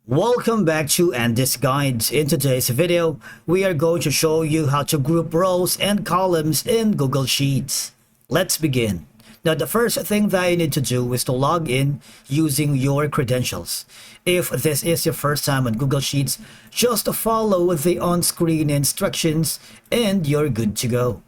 Welcome back to Andy's Guides. In today's video, we are going to show you how to group rows and columns in Google Sheets. Let's begin. Now, the first thing that you need to do is to log in using your credentials. If this is your first time on Google Sheets, just follow the on-screen instructions and you're good to go.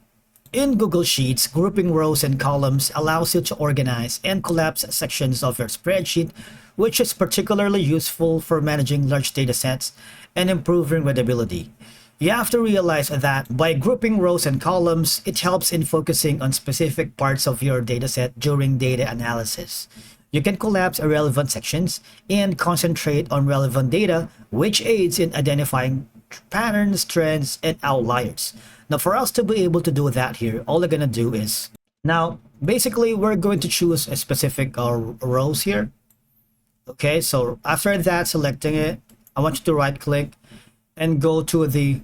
In Google Sheets, grouping rows and columns allows you to organize and collapse sections of your spreadsheet, which is particularly useful for managing large data sets and improving readability. You have to realize that by grouping rows and columns, it helps in focusing on specific parts of your dataset during data analysis. You can collapse irrelevant sections and concentrate on relevant data, which aids in identifying patterns, trends, and outliers. Now, for us to be able to do that here, all we're going to do is, now, basically, we're going to choose a specific rows here. Okay, so after that, selecting it, I want you to right click and go to the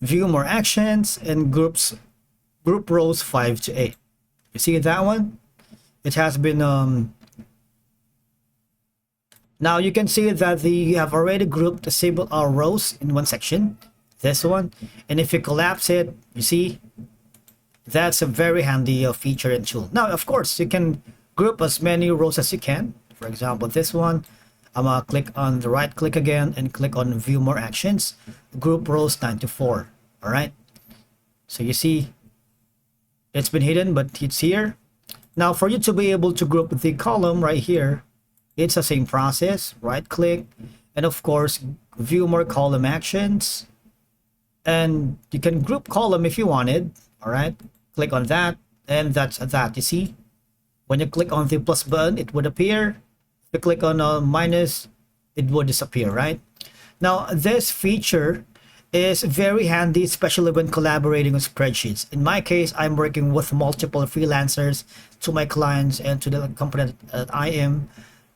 view more actions and group rows 5 to 8. You see that one? It has been now you can see that you have already grouped the same rows in one section, this one, and if you collapse it, you see that's a very handy feature and tool. Now, of course, you can group as many rows as you can. For example, this one, I'm gonna click on the right click again and click on view more actions, group rows 9 to 4. All right, so you see it's been hidden, but it's here. Now, for you to be able to group the column right here, it's the same process. Right click and of course view more column actions, and you can group column if you wanted. All right, click on that, and that's that. You see, when you click on the plus button, it would appear. If you click on minus, it would disappear. Right now, this feature is very handy, especially when collaborating with spreadsheets. In my case, I'm working with multiple freelancers to my clients and to the company that I am.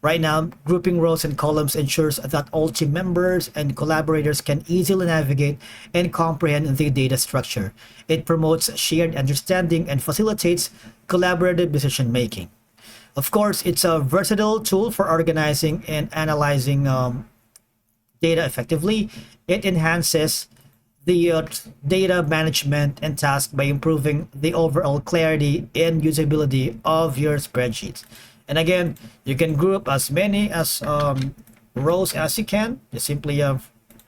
Right now, grouping rows and columns ensures that all team members and collaborators can easily navigate and comprehend the data structure. It promotes shared understanding and facilitates collaborative decision making. Of course, it's a versatile tool for organizing and analyzing data effectively. It enhances the data management and tasks by improving the overall clarity and usability of your spreadsheets. And again, you can group as many as rows as you can. You simply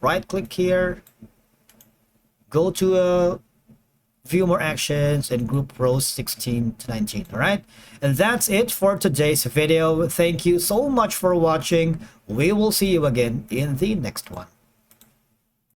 right click here, go to view more actions and group rows 16 to 19. All right, and that's it for today's video. Thank you so much for watching. We will see you again in the next one.